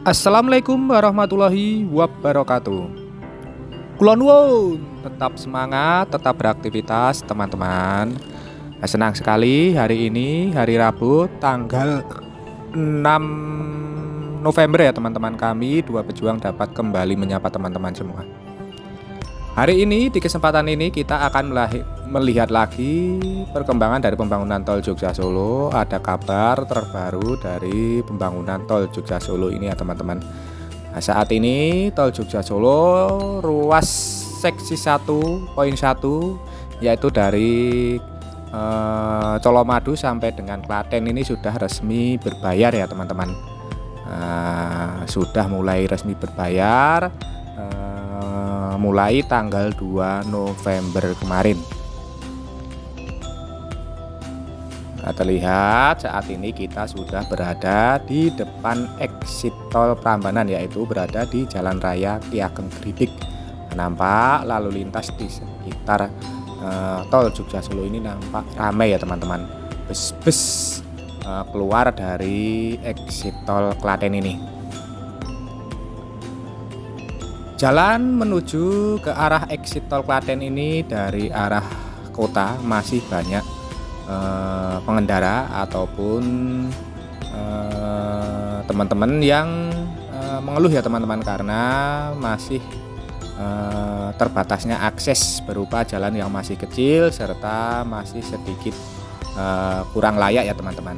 Assalamualaikum warahmatullahi wabarakatuh. Kula nuwun, tetap semangat, tetap beraktivitas teman-teman. Senang sekali hari ini hari Rabu tanggal 6 November ya teman-teman, kami dua pejuang dapat kembali menyapa teman-teman semua. Hari ini di kesempatan ini kita akan melihat lagi perkembangan dari pembangunan tol Jogja Solo. Ada kabar terbaru dari pembangunan tol Jogja Solo ini ya teman-teman. Nah, saat ini tol Jogja Solo ruas seksi 1.1 yaitu dari Colomadu sampai dengan Klaten ini sudah resmi berbayar ya teman-teman. Sudah mulai resmi berbayar mulai tanggal 2 November kemarin. Nah, terlihat saat ini kita sudah berada di depan exit tol Prambanan, yaitu berada di Jalan Raya Ki Ageng Gridik. Nampak lalu lintas di sekitar tol Jogja Solo ini nampak ramai ya teman-teman. Bus-bus keluar dari exit tol Klaten ini. Jalan menuju ke arah exit tol Klaten ini dari arah kota masih banyak pengendara ataupun teman-teman yang mengeluh ya teman-teman, karena masih terbatasnya akses berupa jalan yang masih kecil serta masih sedikit kurang layak ya teman-teman.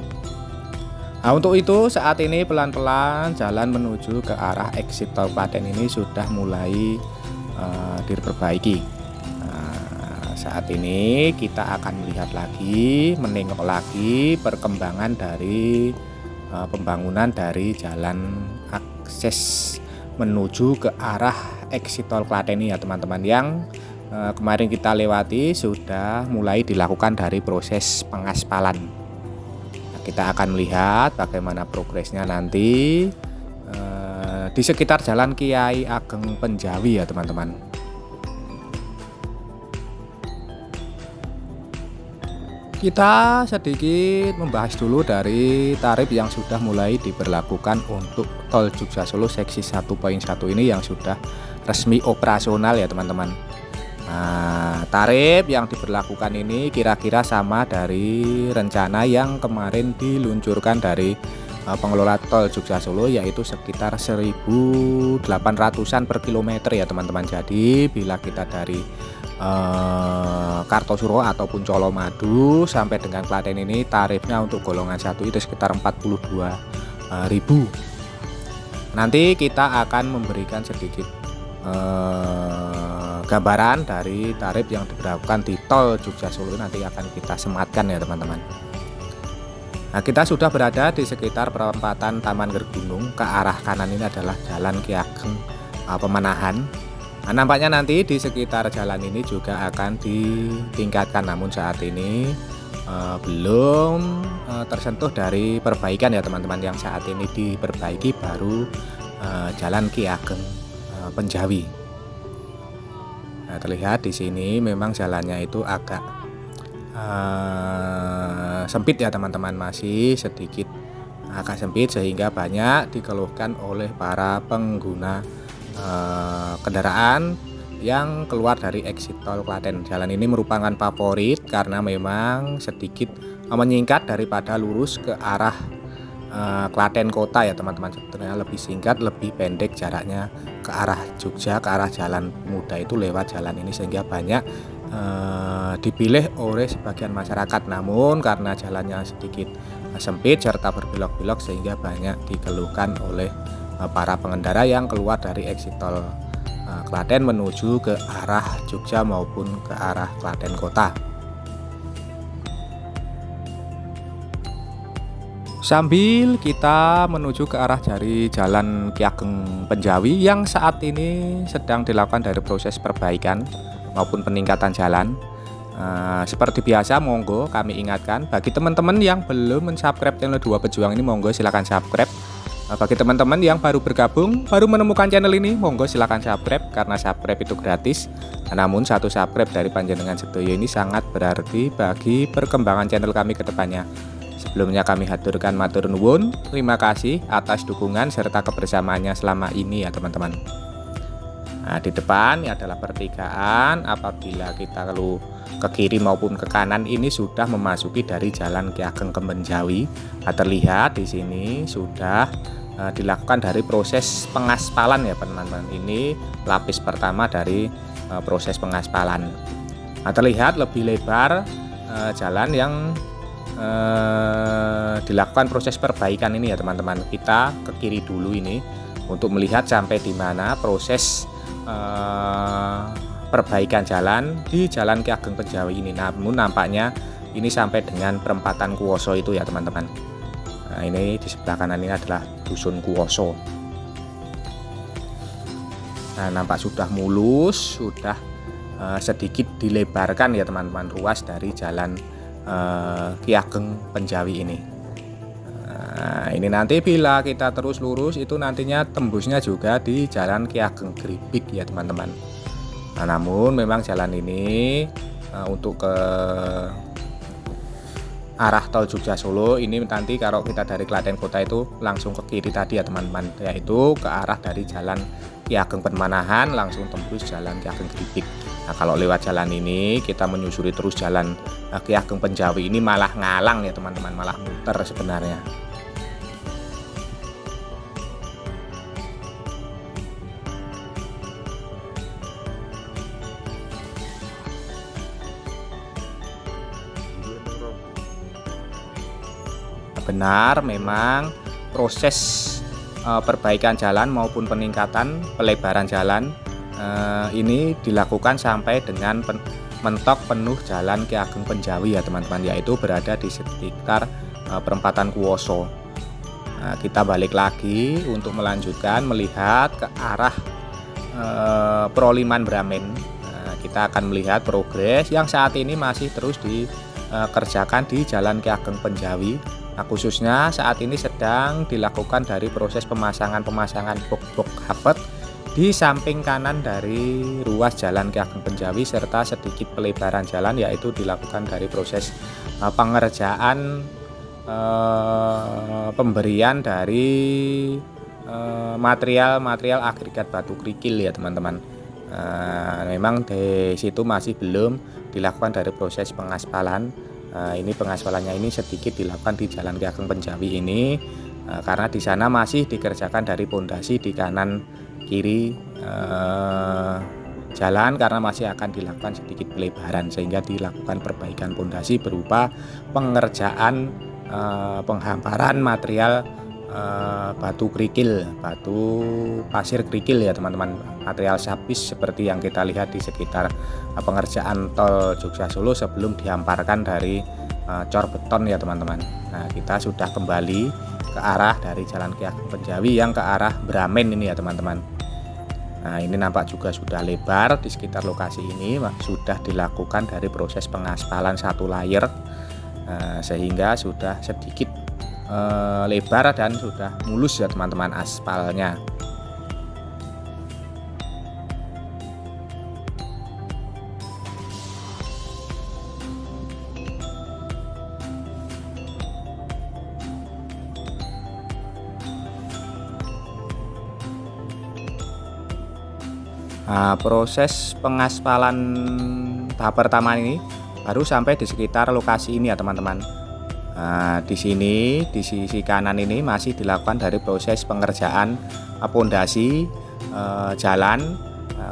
Nah, untuk itu saat ini pelan-pelan jalan menuju ke arah exit tol Klaten ini sudah mulai diperbaiki. Saat ini kita akan melihat lagi, menengok lagi perkembangan dari pembangunan dari jalan akses menuju ke arah exit tol Klaten ini ya teman-teman, yang kemarin kita lewati sudah mulai dilakukan dari proses pengaspalan. Kita akan melihat bagaimana progresnya nanti di sekitar Jalan Kiai Ageng Penjawi ya teman-teman. Kita sedikit membahas dulu dari tarif yang sudah mulai diberlakukan untuk tol Jogja Solo seksi 1.1 ini yang sudah resmi operasional ya teman-teman. Nah, tarif yang diberlakukan ini kira-kira sama dari rencana yang kemarin diluncurkan dari pengelola tol Jogja Solo, yaitu sekitar 1.800-an per kilometer ya teman-teman. Jadi bila kita dari Kartosuro ataupun Colomadu sampai dengan Klaten ini tarifnya untuk golongan 1 itu sekitar 42.000. Nanti kita akan memberikan sedikit gambaran dari tarif yang diberlakukan di tol Jogja Solo, nanti akan kita sematkan ya teman-teman. Nah, kita sudah berada di sekitar perempatan Taman Gergunung. Ke arah kanan ini adalah Jalan Ki Ageng Pemenahan. Nah, nampaknya nanti di sekitar jalan ini juga akan ditingkatkan, namun saat ini belum tersentuh dari perbaikan ya teman-teman. Yang saat ini diperbaiki baru Jalan Ki Ageng Penjawi. Nah, terlihat di sini memang jalannya itu agak sempit ya teman-teman, masih sedikit agak sempit sehingga banyak dikeluhkan oleh para pengguna kendaraan yang keluar dari exit tol Klaten. Jalan ini merupakan favorit karena memang sedikit menyingkat daripada lurus ke arah Klaten kota ya teman-teman. Sebetulnya lebih singkat, lebih pendek jaraknya ke arah Jogja, ke arah Jalan Muda itu lewat jalan ini, sehingga banyak dipilih oleh sebagian masyarakat. Namun karena jalannya sedikit sempit serta berbelok-belok sehingga banyak dikeluhkan oleh para pengendara yang keluar dari exit tol Klaten menuju ke arah Jogja maupun ke arah Klaten kota. Sambil kita menuju ke arah dari Jalan Ki Ageng Penjawi yang saat ini sedang dilakukan dari proses perbaikan maupun peningkatan jalan. Seperti biasa, monggo kami ingatkan bagi teman-teman yang belum mensubscribe channel Dua Pejuang ini, monggo silakan subscribe. Bagi teman-teman yang baru bergabung, baru menemukan channel ini, monggo silakan subscribe karena subscribe itu gratis. Namun satu subscribe dari panjenengan sedoyo ini sangat berarti bagi perkembangan channel kami ke depannya. Sebelumnya kami haturkan matur nuwun, terima kasih atas dukungan serta kebersamaannya selama ini ya teman-teman. Nah, di depan ini adalah pertigaan. Apabila kita lalu ke kiri maupun ke kanan ini sudah memasuki dari Jalan Ki Ageng Kembenjawi. Nah, terlihat di sini sudah dilakukan dari proses pengaspalan ya teman-teman. Ini lapis pertama dari proses pengaspalan. Nah, terlihat lebih lebar jalan yang dilakukan proses perbaikan ini ya teman-teman. Kita ke kiri dulu ini untuk melihat sampai di mana proses perbaikan jalan di Jalan Ki Ageng Kembenjawi ini. Namun nampaknya ini sampai dengan perempatan Kuwoso itu ya teman-teman. Nah, ini di sebelah kanan ini adalah dusun Kuwoso. Nah, nampak sudah mulus, sudah sedikit dilebarkan ya teman-teman ruas dari Jalan Ki Ageng Kembenjawi ini. Nah, ini nanti bila kita terus lurus itu nantinya tembusnya juga di Jalan Ki Ageng Gribik ya teman-teman. Nah, namun memang jalan ini untuk ke arah tol Jogja Solo ini nanti kalau kita dari Klaten Kota itu langsung ke kiri tadi ya teman-teman, yaitu ke arah dari Jalan Ki Ageng Permanahan langsung tembus Jalan Ki Ageng Gribik. Nah, kalau lewat jalan ini kita menyusuri terus Jalan Ki Ageng Kembenjawi ini malah ngalang ya teman-teman, malah muter sebenarnya. Benar, memang proses perbaikan jalan maupun peningkatan pelebaran jalan ini dilakukan sampai dengan mentok penuh Jalan Ki Ageng Kembenjawi ya teman-teman, yaitu berada di sekitar perempatan Kuwoso. Nah, kita balik lagi untuk melanjutkan melihat ke arah Proliman Bramen. Nah, kita akan melihat progres yang saat ini masih terus dikerjakan di Jalan Ki Ageng Kembenjawi. Nah, khususnya saat ini sedang dilakukan dari proses pemasangan box hafet di samping kanan dari ruas Jalan Ki Ageng Kembenjawi serta sedikit pelebaran jalan, yaitu dilakukan dari proses pengerjaan pemberian dari material agregat batu kerikil ya teman-teman. Memang di situ masih belum dilakukan dari proses pengaspalan. Ini pengaspalannya ini sedikit dilakukan di Jalan Ki Ageng Kembenjawi ini karena di sana masih dikerjakan dari pondasi di kanan kiri jalan karena masih akan dilakukan sedikit pelebaran, sehingga dilakukan perbaikan pondasi berupa pengerjaan penghamparan material batu kerikil, batu pasir kerikil ya teman-teman, material sapis seperti yang kita lihat di sekitar pengerjaan tol Jogja Solo sebelum dihamparkan dari cor beton ya teman-teman. Nah, kita sudah kembali ke arah dari Jalan Ki Ageng Kembenjawi yang ke arah Bramen ini ya teman-teman. Nah, ini nampak juga sudah lebar di sekitar lokasi ini, sudah dilakukan dari proses pengaspalan satu layer sehingga sudah sedikit lebar dan sudah mulus ya teman-teman aspalnya. Nah, proses pengaspalan tahap pertama ini baru sampai di sekitar lokasi ini ya teman-teman. Nah, di sini di sisi kanan ini masih dilakukan dari proses pengerjaan pondasi jalan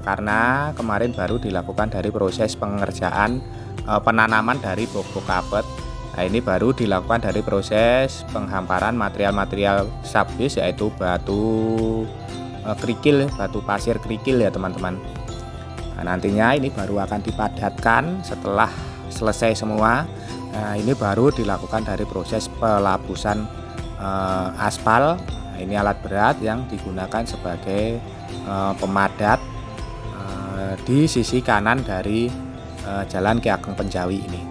karena kemarin baru dilakukan dari proses pengerjaan penanaman dari box hafet. Nah, ini baru dilakukan dari proses penghamparan material-material sapis yaitu batu kerikil, batu pasir kerikil ya teman-teman. Nah, nantinya ini baru akan dipadatkan setelah selesai semua. Nah, ini baru dilakukan dari proses pelapusan aspal. Nah, ini alat berat yang digunakan sebagai pemadat di sisi kanan dari Jalan Ki Ageng Kembenjawi ini.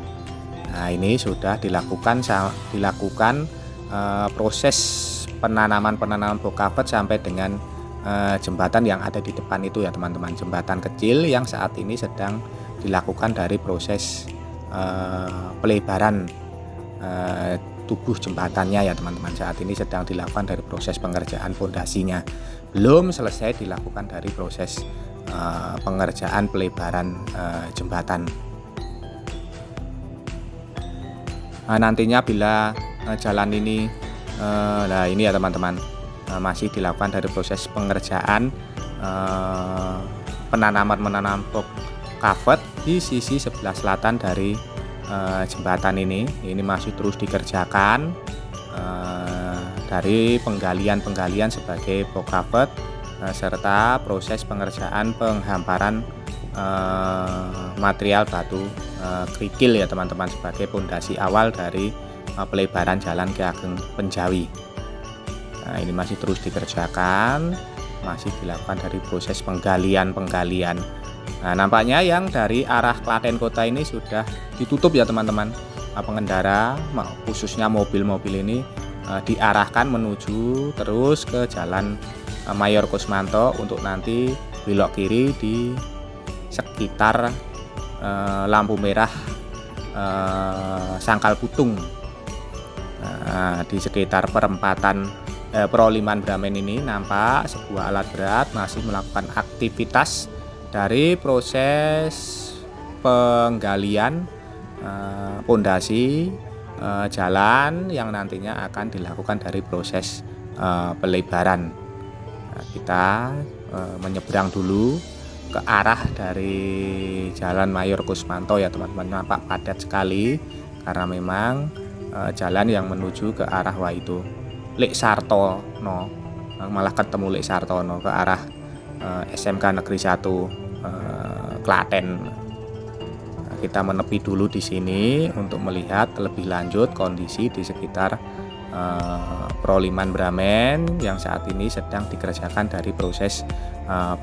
Nah, ini sudah dilakukan proses penanaman box hafet sampai dengan jembatan yang ada di depan itu ya teman-teman, jembatan kecil yang saat ini sedang dilakukan dari proses pelebaran tubuh jembatannya ya teman-teman. Saat ini sedang dilakukan dari proses pengerjaan pondasinya, belum selesai dilakukan dari proses pengerjaan pelebaran jembatan. Nantinya bila jalan ini nah ini ya teman-teman, masih dilakukan dari proses pengerjaan menanam box culvert di sisi sebelah selatan dari jembatan ini masih terus dikerjakan dari penggalian sebagai box culvert serta proses pengerjaan penghamparan material batu kerikil ya teman-teman, sebagai pondasi awal dari pelebaran jalan Ki Ageng Penjawi. Nah, ini masih terus dikerjakan, masih dilakukan dari proses penggalian. Nah, nampaknya yang dari arah Klaten Kota ini sudah ditutup ya teman-teman. Pengendara khususnya mobil-mobil ini diarahkan menuju terus ke Jalan Mayor Kusmanto untuk nanti belok kiri di sekitar lampu merah Sangkal Putung. Nah, di sekitar perempatan Proliman Bramen ini nampak sebuah alat berat masih melakukan aktivitas dari proses penggalian pondasi jalan yang nantinya akan dilakukan dari proses pelebaran. Nah, kita menyeberang dulu ke arah dari Jalan Mayor Kusmanto ya teman-teman. Nampak padat sekali karena memang jalan yang menuju ke arah itu Lek Sartono, malah ketemu Lek Sartono ke arah SMK Negeri 1 Klaten. Nah, kita menepi dulu di sini untuk melihat lebih lanjut kondisi di sekitar Proliman Bramen yang saat ini sedang dikerjakan dari proses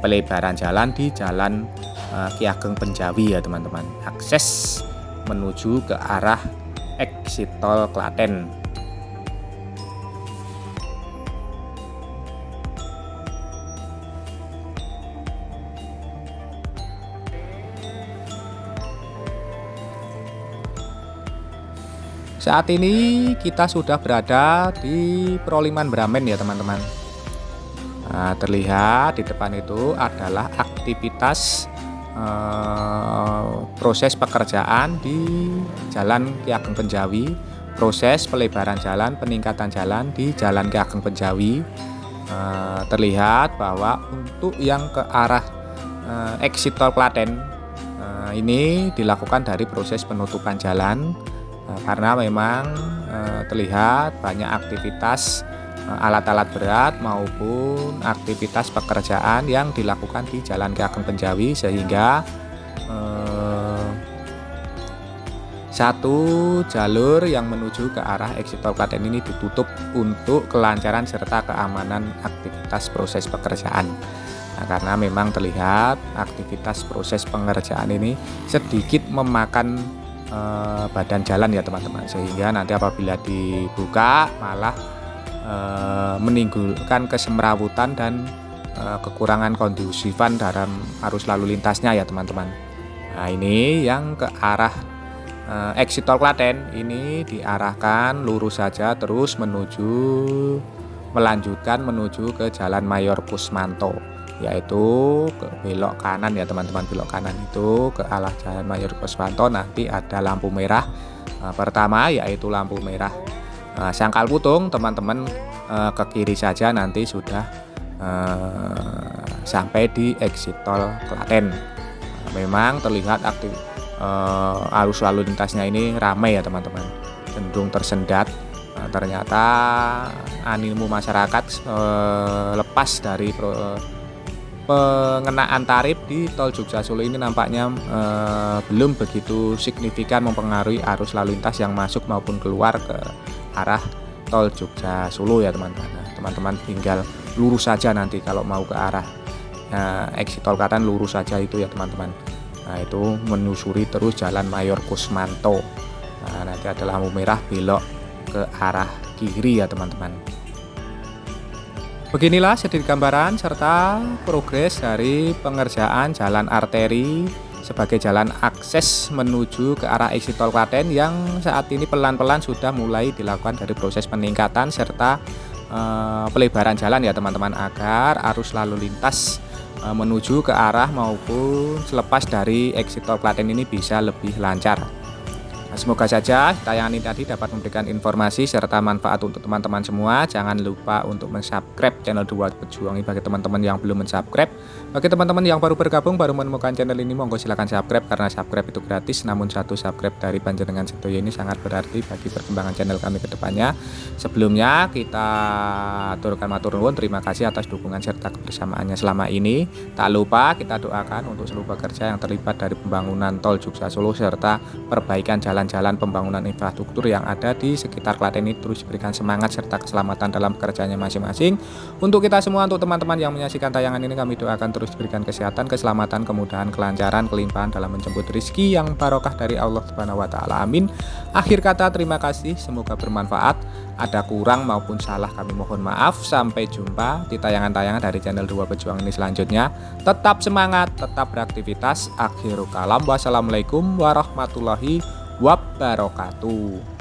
pelebaran jalan di Jalan Ki Ageng Penjawi ya teman-teman, akses menuju ke arah exit tol Klaten. Saat ini kita sudah berada di Proliman Bramen ya teman-teman. Nah, terlihat di depan itu adalah aktivitas proses pekerjaan di Jalan Ki Ageng Penjawi, proses pelebaran jalan, peningkatan jalan di Jalan Ki Ageng Penjawi. Terlihat bahwa untuk yang ke arah exit tol Klaten ini dilakukan dari proses penutupan jalan. Karena memang terlihat banyak aktivitas alat-alat berat maupun aktivitas pekerjaan yang dilakukan di Jalan Ki Ageng Penjawi, sehingga satu jalur yang menuju ke arah exit tol Klaten ini ditutup untuk kelancaran serta keamanan aktivitas proses pekerjaan. Nah, karena memang terlihat aktivitas proses pengerjaan ini sedikit memakan badan jalan ya teman-teman, sehingga nanti apabila dibuka malah menimbulkan kesemrawutan dan kekurangan kondusifan dalam arus lalu lintasnya ya teman-teman. Nah, ini yang ke arah exit tol Klaten ini diarahkan lurus saja terus melanjutkan menuju ke Jalan Mayor Kusmanto, yaitu ke belok kanan ya teman-teman. Belok kanan itu ke arah Jalan Mayor Kusmanto, nanti ada lampu merah pertama yaitu lampu merah Sangkal Putung. Teman-teman ke kiri saja nanti sudah sampai di exit tol Klaten. Memang terlihat arus lalu lintasnya ini ramai ya teman-teman, cenderung tersendat. Ternyata animo masyarakat lepas dari pengenaan tarif di tol Jogja Solo ini nampaknya belum begitu signifikan mempengaruhi arus lalu lintas yang masuk maupun keluar ke arah tol Jogja Solo ya teman-teman. Nah, teman-teman tinggal lurus saja nanti kalau mau ke arah exit tol Klaten, lurus saja itu ya teman-teman. Nah, itu menyusuri terus Jalan Mayor Kusmanto. Nah, nanti ada lampu merah belok ke arah kiri ya teman-teman. Beginilah sedikit gambaran serta progres dari pengerjaan jalan arteri sebagai jalan akses menuju ke arah exit tol Klaten yang saat ini pelan-pelan sudah mulai dilakukan dari proses peningkatan serta pelebaran jalan ya teman-teman, agar arus lalu lintas menuju ke arah maupun selepas dari exit tol Klaten ini bisa lebih lancar. Semoga saja tayangan ini tadi dapat memberikan informasi serta manfaat untuk teman-teman semua. Jangan lupa untuk mensubscribe channel Dua Pejuang ini bagi teman-teman yang belum mensubscribe. Bagi teman-teman yang baru bergabung, baru menemukan channel ini, monggo silahkan subscribe karena subscribe itu gratis. Namun satu subscribe dari panjenengan sedaya ini sangat berarti bagi perkembangan channel kami ke depannya. Sebelumnya kita aturkan matur nuwun, terima kasih atas dukungan serta kebersamaannya selama ini. Tak lupa kita doakan untuk seluruh pekerja yang terlibat dari pembangunan tol Jogja Solo serta perbaikan jalan pembangunan infrastruktur yang ada di sekitar Klaten ini terus diberikan semangat serta keselamatan dalam pekerjaannya masing-masing. Untuk kita semua, untuk teman-teman yang menyaksikan tayangan ini, kami doakan terus diberikan kesehatan, keselamatan, kemudahan, kelancaran, kelimpahan dalam menjemput rezeki yang barokah dari Allah Subhanahu wa taala. Amin. Akhir kata terima kasih, semoga bermanfaat. Ada kurang maupun salah kami mohon maaf. Sampai jumpa di tayangan-tayangan dari channel Dua Pejuang ini selanjutnya. Tetap semangat, tetap beraktivitas. Akhirul kalam, wassalamualaikum warahmatullahi wabarakatuh.